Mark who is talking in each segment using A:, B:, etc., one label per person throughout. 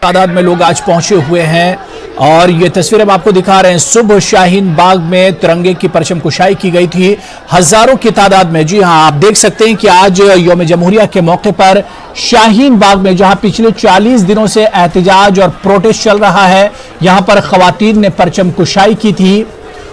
A: तादाद में लोग आज पहुंचे हुए हैं और ये तस्वीरें हम आपको दिखा रहे हैं। सुबह शाहीन बाग में तिरंगे की परचम कुशाई की गई थी हजारों की तादाद में। जी हां, आप देख सकते हैं कि आज यौम जमहूरिया के मौके पर शाहीन बाग में, जहां पिछले 40 दिनों से एहतजाज और प्रोटेस्ट चल रहा है, यहां पर खवातीन ने परचम कुशाई की थी।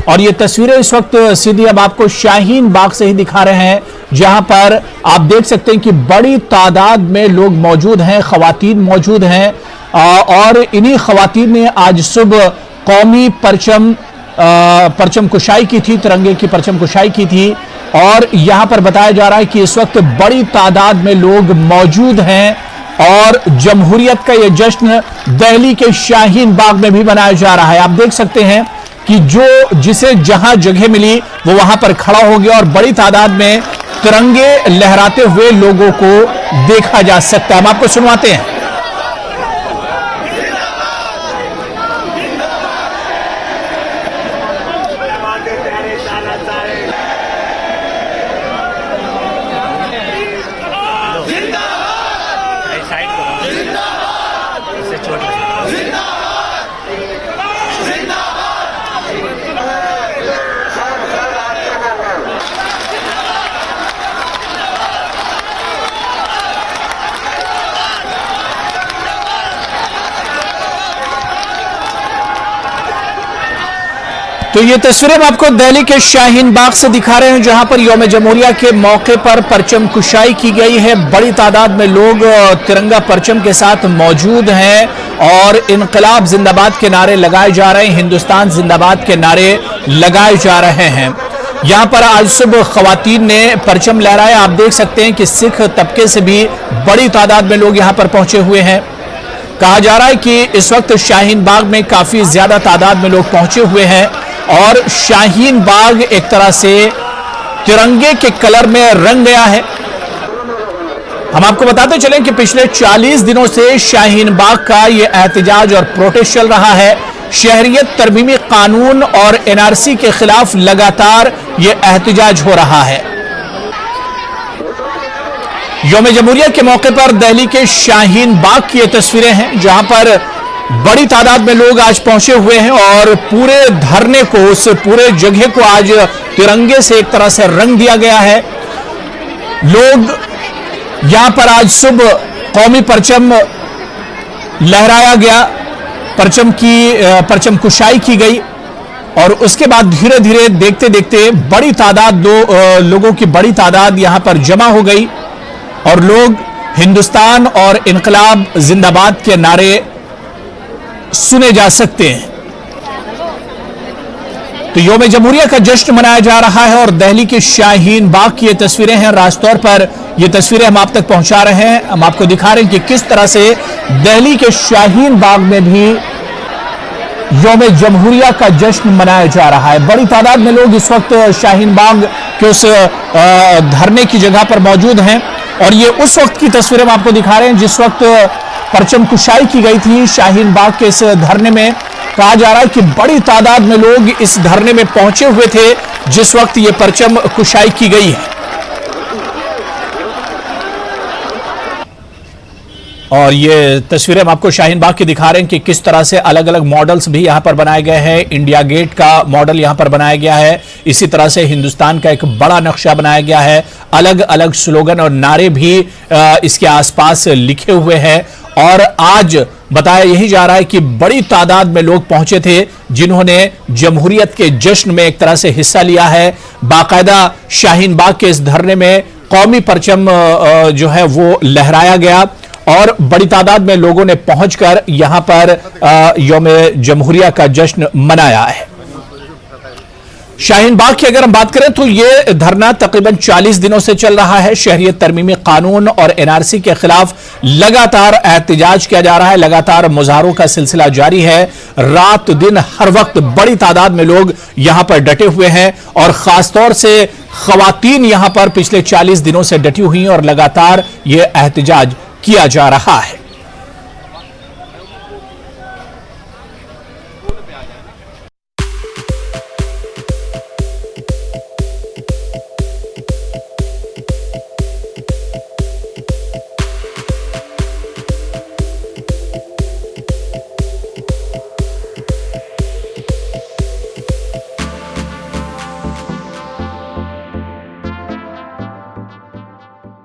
A: और ये तस्वीरें इस वक्त सीधी अब आपको शाहीन बाग से ही दिखा रहे हैं, जहां पर आप देख सकते हैं कि बड़ी तादाद में लोग मौजूद हैं, खवातीन मौजूद हैं। और इन्हीं खवातीन ने आज सुबह कौमी परचम कुशाई की थी, तिरंगे की परचम कुशाई की थी। और यहां पर बताया जा रहा है कि इस वक्त बड़ी तादाद में लोग मौजूद हैं और जमहूरियत का यह जश्न दिल्ली के शाहीन बाग में भी मनाया जा रहा है। आप देख सकते हैं कि जिसे जहां जगह मिली वो वहां पर खड़ा हो गया और बड़ी तादाद में तिरंगे लहराते हुए लोगों को देखा जा सकता है। हम आपको सुनवाते हैं। तो ये तस्वीरें हम आपको दिल्ली के शाहीन बाग से दिखा रहे हैं, जहां पर यौम जमहूरिया के मौके पर परचम कुशाई की गई है। बड़ी तादाद में लोग तिरंगा परचम के साथ मौजूद हैं और इनकलाब जिंदाबाद के नारे लगाए जा रहे हैं, हिंदुस्तान जिंदाबाद के नारे लगाए जा रहे हैं। यहां पर आज सुबह खवातीन ने परचम लहराया। आप देख सकते हैं कि सिख तबके से भी बड़ी तादाद में लोग यहां पर पहुंचे हुए हैं। कहा जा रहा है कि इस वक्त शाहीन बाग में काफी ज्यादा तादाद में लोग पहुंचे हुए हैं और शाहीन बाग एक तरह से तिरंगे के कलर में रंग गया है। हम आपको बताते चलें कि पिछले 40 दिनों से शाहीन बाग का यह एहतजाज और प्रोटेस्ट चल रहा है। शहरियत तरमीमी कानून और एनआरसी के खिलाफ लगातार यह एहतजाज हो रहा है। यौम जमहूरिया के मौके पर दिल्ली के शाहीन बाग की ये तस्वीरें हैं, जहां पर बड़ी तादाद में लोग आज पहुंचे हुए हैं और पूरे धरने को, उस पूरे जगह को आज तिरंगे से एक तरह से रंग दिया गया है। लोग यहां पर आज सुबह कौमी परचम लहराया गया, परचम कुशाई की गई और उसके बाद धीरे धीरे देखते देखते बड़ी तादाद लोगों की बड़ी तादाद यहां पर जमा हो गई और लोग हिंदुस्तान और इनकलाब जिंदाबाद के नारे सुने जा सकते हैं। तो यौम जमहूरिया का जश्न मनाया जा रहा है और दिल्ली के शाहीन बाग की ये तस्वीरें हैं। राजतौर पर ये तस्वीरें हम आप तक पहुंचा रहे हैं। हम आपको दिखा रहे हैं कि किस तरह से दिल्ली के शाहीन बाग में भी यौम जमहूरिया का जश्न मनाया जा रहा है। बड़ी तादाद में लोग इस वक्त शाहीन बाग के उस धरने की जगह पर मौजूद हैं और ये उस वक्त की तस्वीरें हम आपको दिखा रहे हैं जिस वक्त परचम कुशाई की गई थी शाहीन बाग के इस धरने में। कहा जा रहा है कि बड़ी तादाद में लोग इस धरने में पहुंचे हुए थे जिस वक्त ये परचम कुशाई की गई है। और ये तस्वीरें हम आपको शाहीन बाग की दिखा रहे हैं कि किस तरह से अलग अलग मॉडल्स भी यहां पर बनाए गए हैं। इंडिया गेट का मॉडल यहां पर बनाया गया है, इसी तरह से हिंदुस्तान का एक बड़ा नक्शा बनाया गया है। अलग अलग स्लोगन और नारे भी इसके आसपास लिखे हुए हैं और आज बताया यही जा रहा है कि बड़ी तादाद में लोग पहुंचे थे जिन्होंने जमहूरियत के जश्न में एक तरह से हिस्सा लिया है। बाकायदा शाहीन बाग के इस धरने में कौमी परचम जो है वो लहराया गया और बड़ी तादाद में लोगों ने पहुंचकर यहां पर यौम जमहूरिया का जश्न मनाया है। शाहीन बाग की अगर हम बात करें तो यह धरना तकरीबन 40 दिनों से चल रहा है। शहरियत तरमीमी कानून और एनआरसी के खिलाफ लगातार एहतजाज किया जा रहा है, लगातार मुजाहरों का सिलसिला जारी है। रात दिन हर वक्त बड़ी तादाद में लोग यहां पर डटे हुए हैं और खासतौर से खवातीन यहां पर पिछले 40 दिनों से डटी हुई हैं और लगातार यह एहतजाज किया जा रहा है।